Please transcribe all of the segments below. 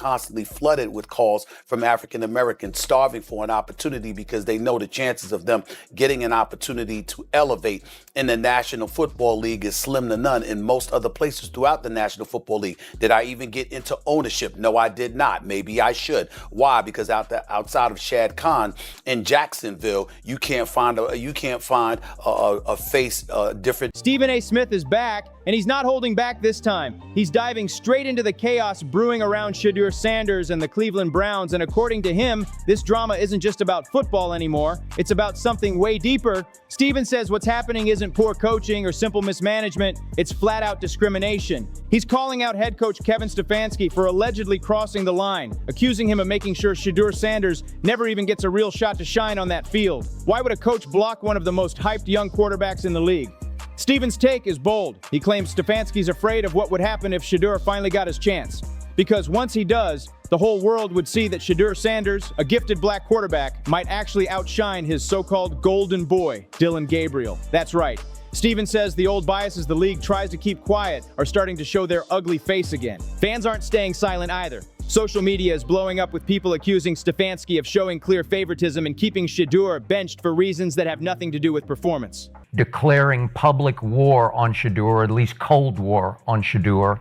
constantly flooded with calls from African Americans starving for an opportunity because they know the chances of them getting an opportunity to elevate in the National Football League is slim to none in most other places throughout the National Football League. Did I even get into ownership? No, I did not. Maybe I should. Why? Because outside of Shad Khan in Jacksonville, you can't find a face different. StephenASmith is back, and he's not holding back this time. He's diving straight into the chaos brewing around Shedeur Sanders and the Cleveland Browns, and according to him, this drama isn't just about football anymore. It's about something way deeper. Stephen says what's happening isn't poor coaching or simple mismanagement, it's flat-out discrimination. He's calling out head coach Kevin Stefanski for allegedly crossing the line, accusing him of making sure Shedeur Sanders never even gets a real shot to shine on that field. Why would a coach block one of the most hyped young quarterbacks in the league? Stephen's take is bold. He claims Stefanski's afraid of what would happen if Shedeur finally got his chance. Because once he does, the whole world would see that Shedeur Sanders, a gifted black quarterback, might actually outshine his so-called golden boy, Dylan Gabriel. That's right. Stephen says the old biases the league tries to keep quiet are starting to show their ugly face again. Fans aren't staying silent either. Social media is blowing up with people accusing Stefanski of showing clear favoritism and keeping Shedeur benched for reasons that have nothing to do with performance. Declaring public war on Shedeur, or at least Cold War on Shedeur,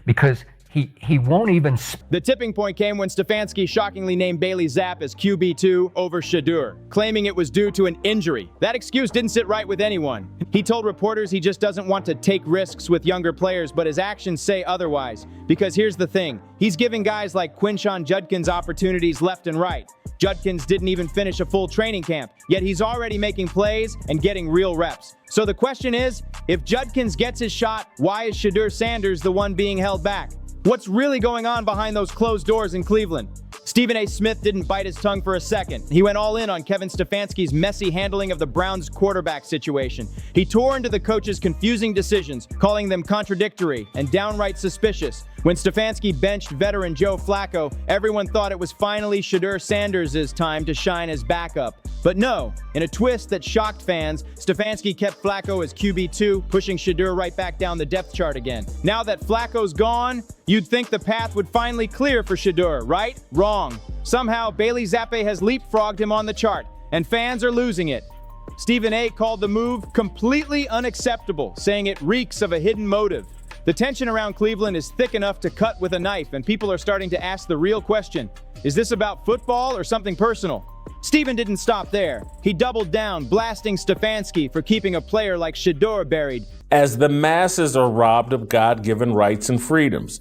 because he won't even... The tipping point came when Stefanski shockingly named Bailey Zapp as QB2 over Shedeur, claiming it was due to an injury. That excuse didn't sit right with anyone. He told reporters he just doesn't want to take risks with younger players, but his actions say otherwise. Because here's the thing, he's giving guys like Quinshon Judkins opportunities left and right. Judkins didn't even finish a full training camp, yet he's already making plays and getting real reps. So the question is, if Judkins gets his shot, why is Shedeur Sanders the one being held back? What's really going on behind those closed doors in Cleveland? StephenASmith didn't bite his tongue for a second. He went all in on Kevin Stefanski's messy handling of the Browns' quarterback situation. He tore into the coach's confusing decisions, calling them contradictory and downright suspicious. When Stefanski benched veteran Joe Flacco, everyone thought it was finally Shedeur Sanders' time to shine as backup. But no, in a twist that shocked fans, Stefanski kept Flacco as QB2, pushing Shedeur right back down the depth chart again. Now that Flacco's gone, you'd think the path would finally clear for Shedeur, right? Wrong. Somehow, Bailey Zappe has leapfrogged him on the chart, and fans are losing it. Stephen A. called the move completely unacceptable, saying it reeks of a hidden motive. The tension around Cleveland is thick enough to cut with a knife, and people are starting to ask the real question. Is this about football or something personal? Stephen didn't stop there. He doubled down, blasting Stefanski for keeping a player like Shedeur buried. As the masses are robbed of God-given rights and freedoms.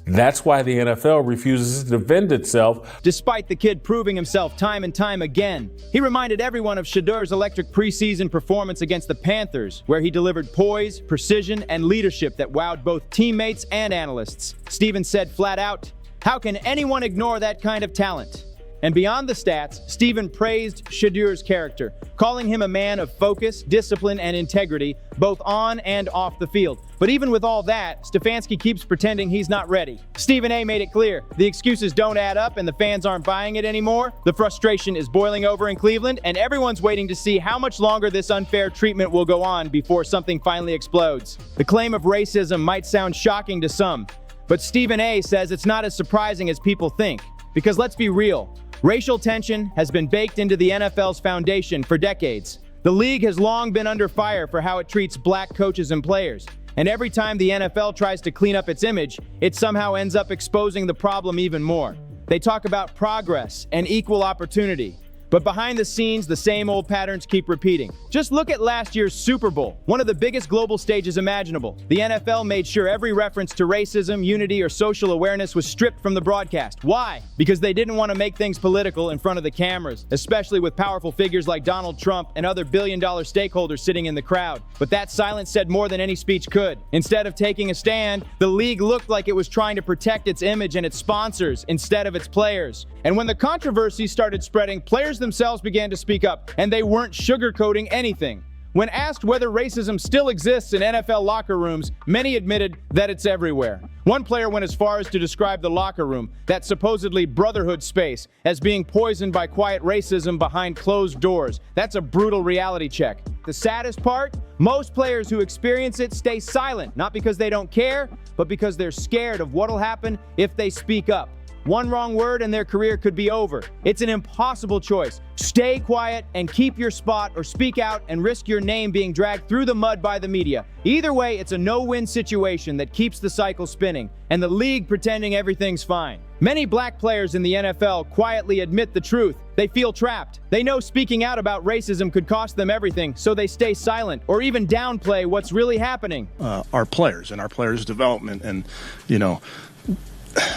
That's why the NFL refuses to defend itself. Despite the kid proving himself time and time again, he reminded everyone of Shedeur's electric preseason performance against the Panthers, where he delivered poise, precision, and leadership that wowed both teammates and analysts. Stephen said flat out, "How can anyone ignore that kind of talent?" And beyond the stats, Stephen praised Shedeur's character, calling him a man of focus, discipline, and integrity, both on and off the field. But even with all that, Stefanski keeps pretending he's not ready. Stephen A. made it clear, the excuses don't add up and the fans aren't buying it anymore. The frustration is boiling over in Cleveland, and everyone's waiting to see how much longer this unfair treatment will go on before something finally explodes. The claim of racism might sound shocking to some, but Stephen A. says it's not as surprising as people think. Because let's be real, racial tension has been baked into the NFL's foundation for decades. The league has long been under fire for how it treats black coaches and players. And every time the NFL tries to clean up its image, it somehow ends up exposing the problem even more. They talk about progress and equal opportunity. But behind the scenes, the same old patterns keep repeating. Just look at last year's Super Bowl, one of the biggest global stages imaginable. The NFL made sure every reference to racism, unity, or social awareness was stripped from the broadcast. Why? Because they didn't want to make things political in front of the cameras, especially with powerful figures like Donald Trump and other billion-dollar stakeholders sitting in the crowd. But that silence said more than any speech could. Instead of taking a stand, the league looked like it was trying to protect its image and its sponsors instead of its players. And when the controversy started spreading, players themselves began to speak up, and they weren't sugarcoating anything. When asked whether racism still exists in NFL locker rooms, many admitted that it's everywhere. One player went as far as to describe the locker room, that supposedly brotherhood space, as being poisoned by quiet racism behind closed doors. That's a brutal reality check. The saddest part? Most players who experience it stay silent, not because they don't care, but because they're scared of what'll happen if they speak up. One wrong word and their career could be over. It's an impossible choice. Stay quiet and keep your spot, or speak out and risk your name being dragged through the mud by the media. Either way, it's a no-win situation that keeps the cycle spinning, and the league pretending everything's fine. Many black players in the NFL quietly admit the truth. They feel trapped. They know speaking out about racism could cost them everything, so they stay silent or even downplay what's really happening. Our players and our players' development, and,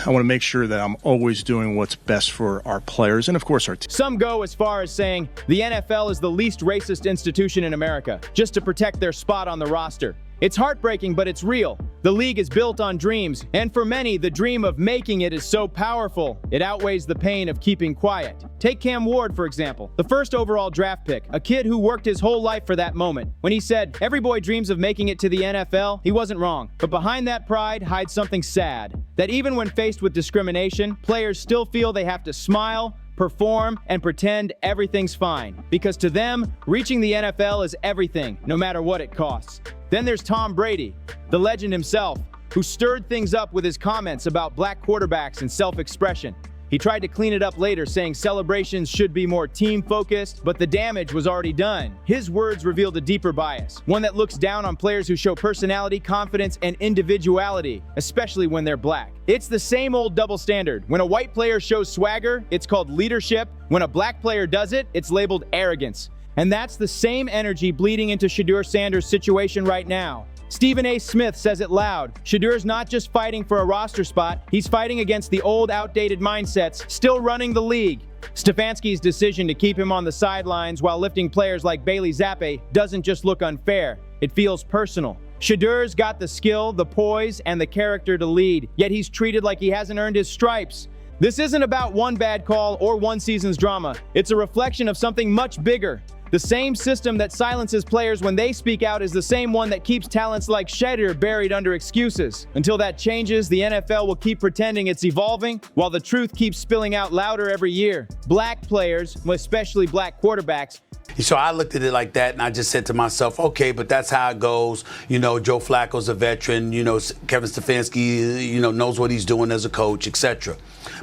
I want to make sure that I'm always doing what's best for our players and, of course, our team. Some go as far as saying the NFL is the least racist institution in America, just to protect their spot on the roster. It's heartbreaking, but it's real. The league is built on dreams, and for many, the dream of making it is so powerful, it outweighs the pain of keeping quiet. Take Cam Ward, for example, the first overall draft pick, a kid who worked his whole life for that moment. When he said, "Every boy dreams of making it to the NFL," he wasn't wrong. But behind that pride hides something sad, that even when faced with discrimination, players still feel they have to smile, perform, and pretend everything's fine. Because to them, reaching the NFL is everything, no matter what it costs. Then there's Tom Brady, the legend himself, who stirred things up with his comments about black quarterbacks and self-expression. He tried to clean it up later, saying celebrations should be more team-focused, but the damage was already done. His words revealed a deeper bias, one that looks down on players who show personality, confidence, and individuality, especially when they're black. It's the same old double standard. When a white player shows swagger, it's called leadership. When a black player does it, it's labeled arrogance. And that's the same energy bleeding into Shedeur Sanders' situation right now. StephenASmith says it loud. Shedeur's not just fighting for a roster spot, he's fighting against the old, outdated mindsets still running the league. Stefanski's decision to keep him on the sidelines while lifting players like Bailey Zappi doesn't just look unfair, it feels personal. Shedeur's got the skill, the poise, and the character to lead, yet he's treated like he hasn't earned his stripes. This isn't about one bad call or one season's drama. It's a reflection of something much bigger. The same system that silences players when they speak out is the same one that keeps talents like Shedeur buried under excuses. Until that changes, the NFL will keep pretending it's evolving, while the truth keeps spilling out louder every year. Black players, especially black quarterbacks, So I looked at it like that, and I just said to myself, okay, but that's how it goes. Joe Flacco's a veteran. Kevin Stefanski, knows what he's doing as a coach, etc.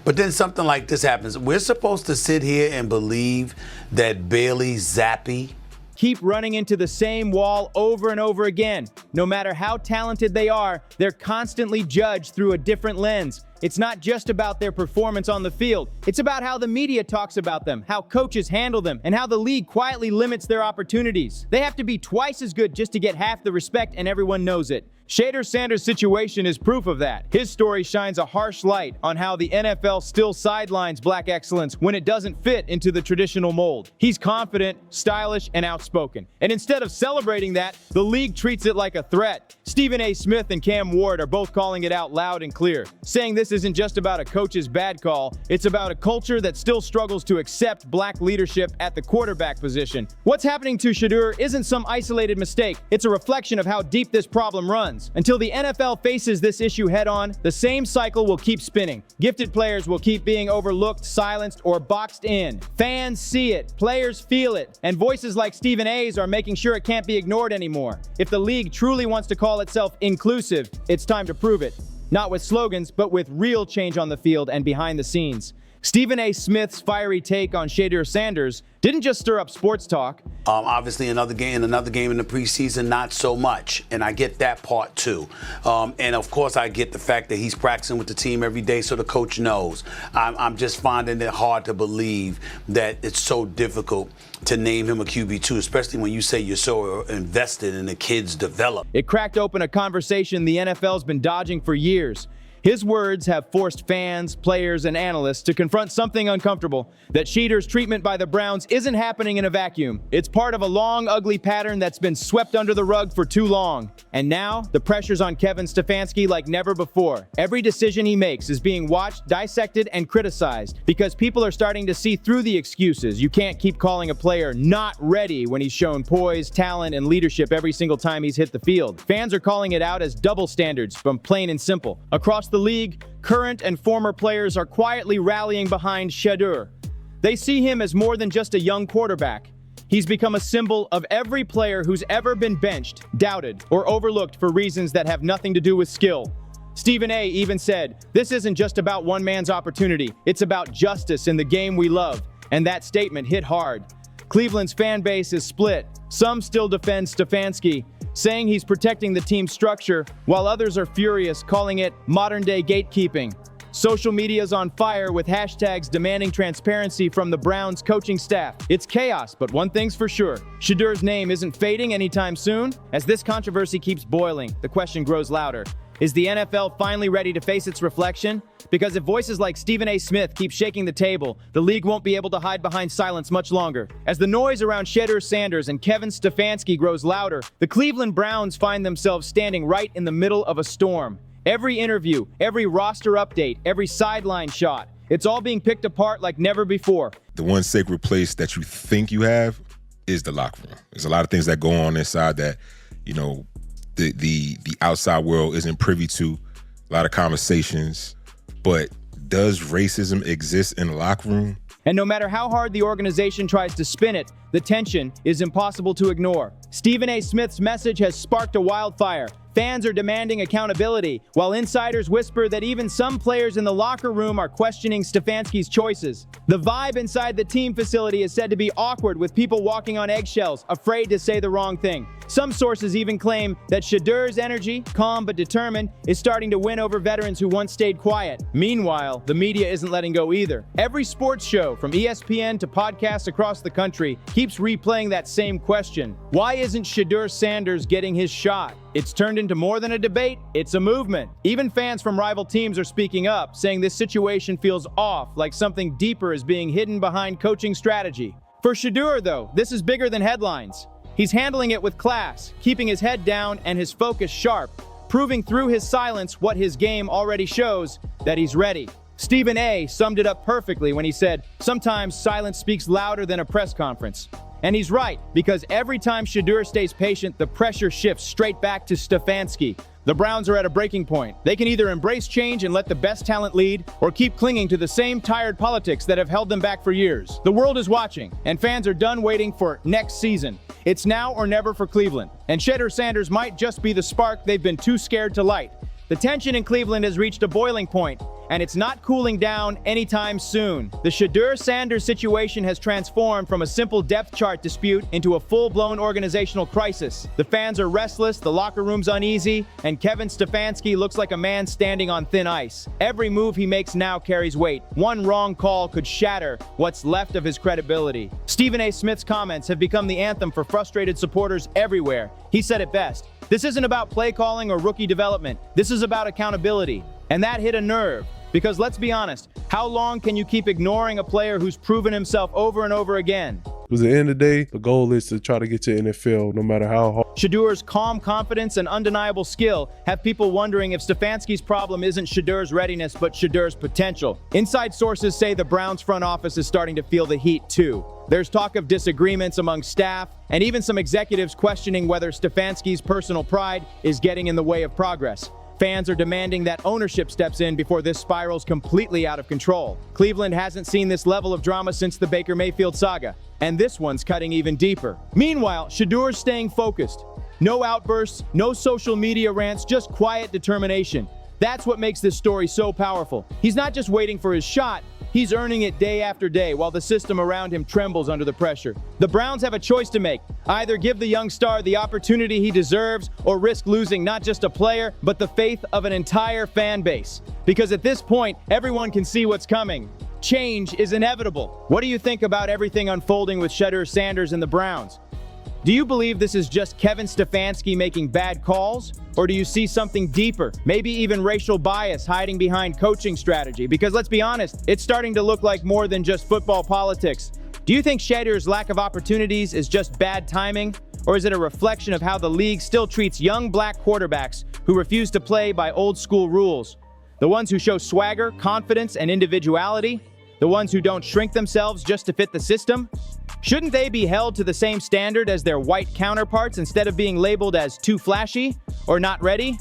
But then something like this happens. We're supposed to sit here and believe that Bailey Zappi keep running into the same wall over and over again. No matter how talented they are, they're constantly judged through a different lens. It's not just about their performance on the field. It's about how the media talks about them, how coaches handle them, and how the league quietly limits their opportunities. They have to be twice as good just to get half the respect, and everyone knows it. Shedeur Sanders' situation is proof of that. His story shines a harsh light on how the NFL still sidelines black excellence when it doesn't fit into the traditional mold. He's confident, stylish, and outspoken. And instead of celebrating that, the league treats it like a threat. StephenASmith and Cam Ward are both calling it out loud and clear, saying this isn't just about a coach's bad call, it's about a culture that still struggles to accept black leadership at the quarterback position. What's happening to Shedeur isn't some isolated mistake, it's a reflection of how deep this problem runs. Until the NFL faces this issue head-on, the same cycle will keep spinning. Gifted players will keep being overlooked, silenced, or boxed in. Fans see it, players feel it, and voices like Stephen A's are making sure it can't be ignored anymore. If the league truly wants to call itself inclusive, it's time to prove it. Not with slogans, but with real change on the field and behind the scenes. StephenASmith's fiery take on Shedeur Sanders didn't just stir up sports talk. Obviously, another game in the preseason, not so much. And I get that part, too. And, of course, I get the fact that he's practicing with the team every day so the coach knows. I'm just finding it hard to believe that it's so difficult to name him a QB2, especially when you say you're so invested in the kid's development. It cracked open a conversation the NFL's been dodging for years. His words have forced fans, players, and analysts to confront something uncomfortable, that Shedeur's treatment by the Browns isn't happening in a vacuum. It's part of a long, ugly pattern that's been swept under the rug for too long. And now, the pressure's on Kevin Stefanski like never before. Every decision he makes is being watched, dissected, and criticized, because people are starting to see through the excuses. You can't keep calling a player not ready when he's shown poise, talent, and leadership every single time he's hit the field. Fans are calling it out as double standards, from plain and simple. Across the league, current and former players are quietly rallying behind Shedeur. They see him as more than just a young quarterback. He's become a symbol of every player who's ever been benched, doubted, or overlooked for reasons that have nothing to do with skill. Stephen A. even said, "This isn't just about one man's opportunity. It's about justice in the game we love." And that statement hit hard. Cleveland's fan base is split. Some still defend Stefanski, saying he's protecting the team's structure, while others are furious, calling it modern-day gatekeeping. Social media's on fire with hashtags demanding transparency from the Browns coaching staff. It's chaos, but one thing's for sure. Shedeur's name isn't fading anytime soon. As this controversy keeps boiling, the question grows louder. Is the NFL finally ready to face its reflection? Because if voices like StephenASmith keep shaking the table, the league won't be able to hide behind silence much longer. As the noise around Shedeur Sanders and Kevin Stefanski grows louder, the Cleveland Browns find themselves standing right in the middle of a storm. Every interview, every roster update, every sideline shot, it's all being picked apart like never before. The one sacred place that you think you have is the locker room. There's a lot of things that go on inside that, the outside world isn't privy to. A lot of conversations. But does racism exist in the locker room? And no matter how hard the organization tries to spin it, the tension is impossible to ignore. StephenASmith's message has sparked a wildfire. Fans are demanding accountability, while insiders whisper that even some players in the locker room are questioning Stefanski's choices. The vibe inside the team facility is said to be awkward, with people walking on eggshells, afraid to say the wrong thing. Some sources even claim that Shedeur's energy, calm but determined, is starting to win over veterans who once stayed quiet. Meanwhile, the media isn't letting go either. Every sports show, from ESPN to podcasts across the country, keeps replaying that same question. Why isn't Shedeur Sanders getting his shot? It's turned into more than a debate, it's a movement. Even fans from rival teams are speaking up, saying this situation feels off, like something deeper is being hidden behind coaching strategy. For Shedeur, though, this is bigger than headlines. He's handling it with class, keeping his head down and his focus sharp, proving through his silence what his game already shows, that he's ready. Stephen A. summed it up perfectly when he said, "Sometimes silence speaks louder than a press conference." And he's right, because every time Shedeur stays patient, the pressure shifts straight back to Stefanski. The Browns are at a breaking point. They can either embrace change and let the best talent lead, or keep clinging to the same tired politics that have held them back for years. The world is watching, and fans are done waiting for next season. It's now or never for Cleveland. And Shedeur Sanders might just be the spark they've been too scared to light. The tension in Cleveland has reached a boiling point, and it's not cooling down anytime soon. The Shedeur Sanders situation has transformed from a simple depth chart dispute into a full-blown organizational crisis. The fans are restless, the locker room's uneasy, and Kevin Stefanski looks like a man standing on thin ice. Every move he makes now carries weight. One wrong call could shatter what's left of his credibility. StephenASmith's comments have become the anthem for frustrated supporters everywhere. He said it best. This isn't about play calling or rookie development. This is about accountability. And that hit a nerve. Because let's be honest, how long can you keep ignoring a player who's proven himself over and over again? Because at the end of the day, the goal is to try to get to NFL no matter how hard. Shedeur's calm confidence and undeniable skill have people wondering if Stefanski's problem isn't Shedeur's readiness, but Shedeur's potential. Inside sources say the Browns front office is starting to feel the heat too. There's talk of disagreements among staff, and even some executives questioning whether Stefanski's personal pride is getting in the way of progress. Fans are demanding that ownership steps in before this spirals completely out of control. Cleveland hasn't seen this level of drama since the Baker Mayfield saga, and this one's cutting even deeper. Meanwhile, Shedeur's staying focused. No outbursts, no social media rants, just quiet determination. That's what makes this story so powerful. He's not just waiting for his shot, he's earning it day after day while the system around him trembles under the pressure. The Browns have a choice to make. Either give the young star the opportunity he deserves or risk losing not just a player, but the faith of an entire fan base. Because at this point, everyone can see what's coming. Change is inevitable. What do you think about everything unfolding with Shedeur Sanders and the Browns? Do you believe this is just Kevin Stefanski making bad calls? Or do you see something deeper, maybe even racial bias hiding behind coaching strategy? Because let's be honest, it's starting to look like more than just football politics. Do you think Shedeur's lack of opportunities is just bad timing? Or is it a reflection of how the league still treats young black quarterbacks who refuse to play by old school rules? The ones who show swagger, confidence, and individuality? The ones who don't shrink themselves just to fit the system? Shouldn't they be held to the same standard as their white counterparts instead of being labeled as too flashy or not ready?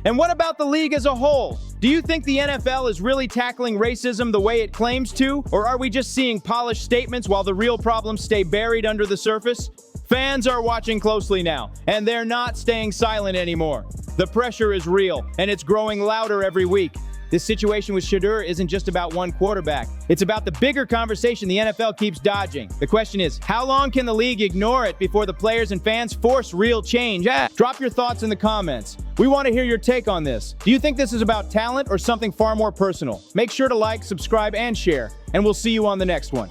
And what about the league as a whole? Do you think the NFL is really tackling racism the way it claims to? Or are we just seeing polished statements while the real problems stay buried under the surface? Fans are watching closely now, and they're not staying silent anymore. The pressure is real, and it's growing louder every week. This situation with Shedeur isn't just about one quarterback. It's about the bigger conversation the NFL keeps dodging. The question is, how long can the league ignore it before the players and fans force real change? Drop your thoughts in the comments. We want to hear your take on this. Do you think this is about talent or something far more personal? Make sure to like, subscribe, and share, and we'll see you on the next one.